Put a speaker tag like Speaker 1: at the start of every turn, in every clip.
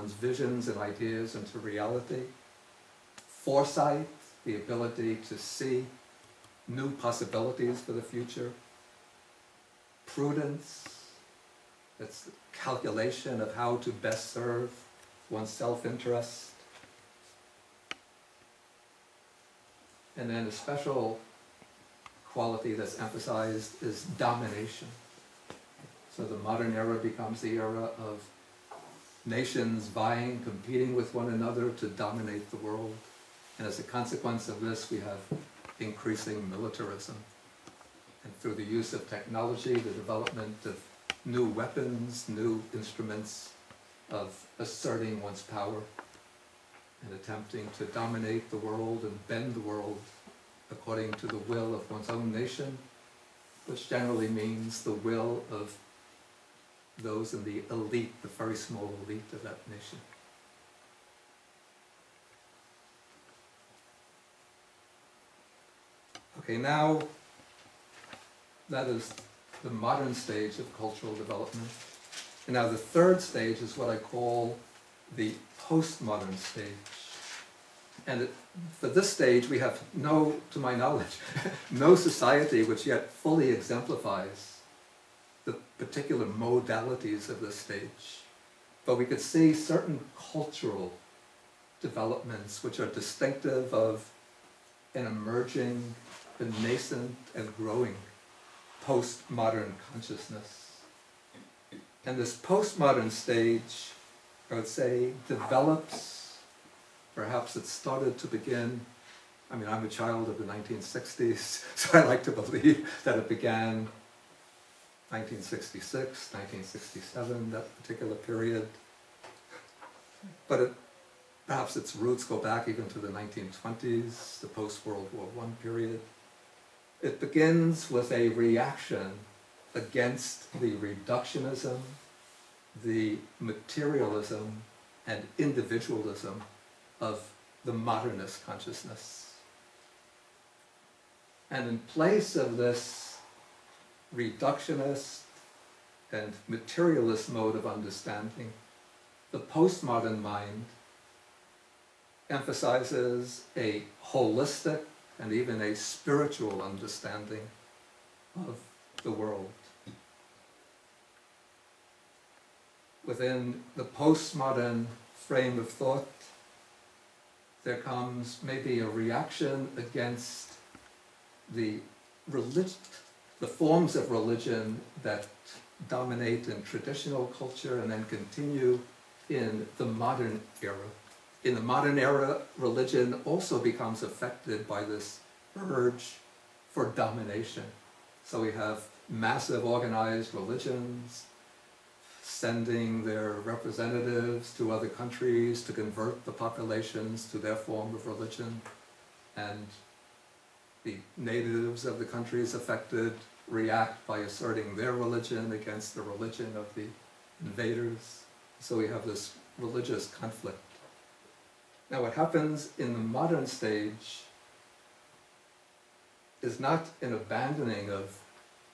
Speaker 1: one's visions and ideas into reality. Foresight, the ability to see new possibilities for the future. Prudence, it's the calculation of how to best serve one's self-interest. And then a special quality that's emphasized is domination. So the modern era becomes the era of nations vying, competing with one another to dominate the world. And as a consequence of this, we have increasing militarism. And through the use of technology, the development of new weapons, new instruments of asserting one's power and attempting to dominate the world and bend the world according to the will of one's own nation, which generally means the will of those in the elite, the very small elite of that nation. Okay, now that is the modern stage of cultural development. And now the third stage is what I call the postmodern stage. And for this stage, we have no, to my knowledge, no society which yet fully exemplifies the particular modalities of this stage. But we could see certain cultural developments which are distinctive of an emerging, a nascent, and growing postmodern consciousness. And this postmodern stage, I would say, develops, perhaps it started to begin, I mean, I'm a child of the 1960s, so I like to believe that it began 1966, 1967, that particular period. But perhaps its roots go back even to the 1920s, the post-World War I period. It begins with a reaction against the reductionism, the materialism, and individualism of the modernist consciousness. And in place of this reductionist and materialist mode of understanding, the postmodern mind emphasizes a holistic and even a spiritual understanding of the world. Within the postmodern frame of thought, there comes maybe a reaction against the forms of religion that dominate in traditional culture and then continue in the modern era. In the modern era, religion also becomes affected by this urge for domination. So we have massive organized religions sending their representatives to other countries to convert the populations to their form of religion, and the natives of the countries affected react by asserting their religion against the religion of the invaders. So we have this religious conflict. Now what happens in the modern stage is not an abandoning of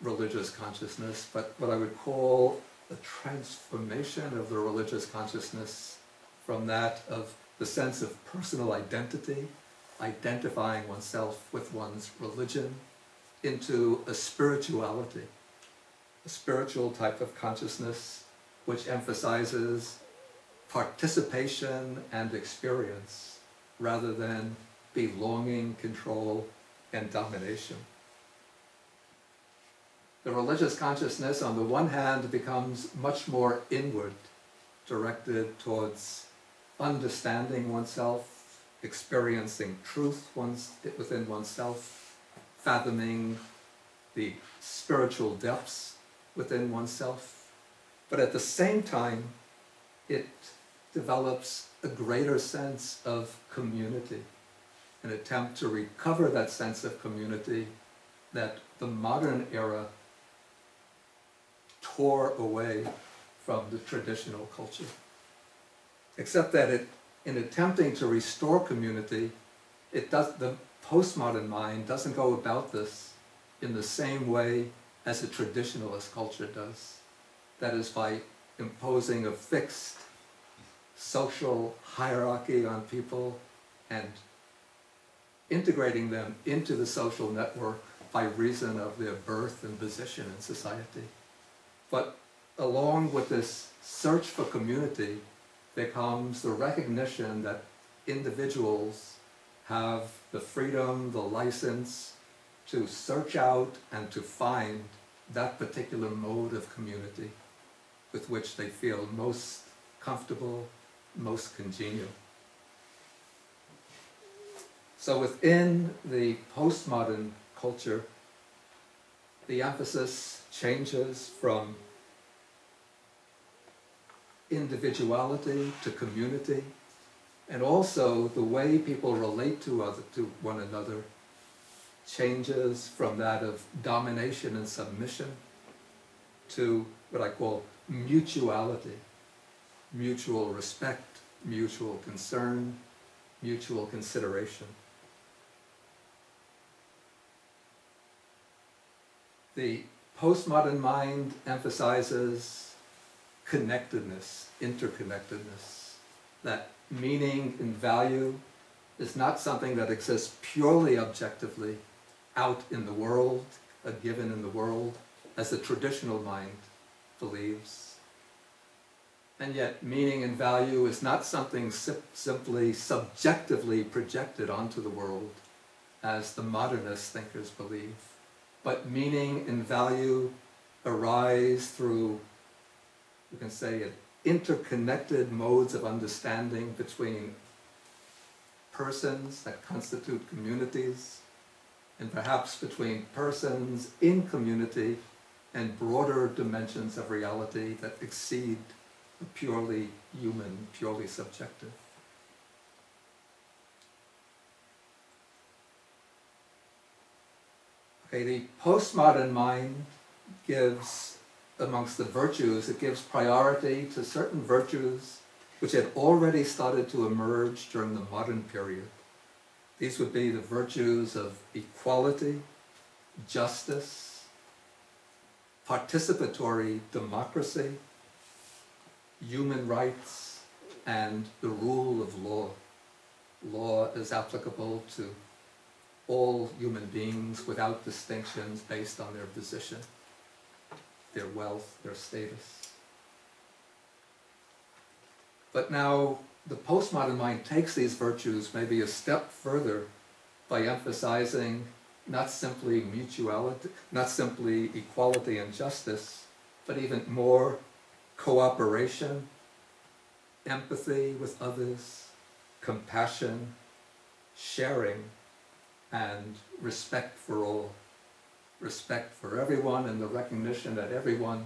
Speaker 1: religious consciousness, but what I would call a transformation of the religious consciousness from that of the sense of personal identity, identifying oneself with one's religion, into a spirituality, a spiritual type of consciousness which emphasizes participation and experience rather than belonging, control, and domination. The religious consciousness, on the one hand, becomes much more inward, directed towards understanding oneself, experiencing truth within oneself, fathoming the spiritual depths within oneself. But at the same time, it develops a greater sense of community, an attempt to recover that sense of community that the modern era tore away from the traditional culture. Except that in attempting to restore community, the postmodern mind doesn't go about this in the same way as a traditionalist culture does. That is, by imposing a fixed social hierarchy on people and integrating them into the social network by reason of their birth and position in society. But along with this search for community, there comes the recognition that individuals have the freedom, the license to search out and to find that particular mode of community with which they feel most comfortable, most congenial. So within the postmodern culture, the emphasis changes from individuality to community, and also the way people relate to one another changes from that of domination and submission to what I call mutuality, mutual respect, mutual concern, mutual consideration. The postmodern mind emphasizes connectedness, interconnectedness, that meaning and value is not something that exists purely objectively out in the world, a given in the world, as the traditional mind believes. And yet meaning and value is not something simply subjectively projected onto the world, as the modernist thinkers believe. But meaning and value arise through, you can say, interconnected modes of understanding between persons that constitute communities, and perhaps between persons in community and broader dimensions of reality that exceed the purely human, purely subjective. Okay, the postmodern mind gives, amongst the virtues, it gives priority to certain virtues which had already started to emerge during the modern period. These would be the virtues of equality, justice, participatory democracy, human rights, and the rule of law. Law is applicable to all human beings without distinctions based on their position, their wealth, their status. But now the postmodern mind takes these virtues maybe a step further by emphasizing not simply mutuality, not simply equality and justice, but even more cooperation, empathy with others, compassion, sharing, and respect for all. Respect for everyone and the recognition that everyone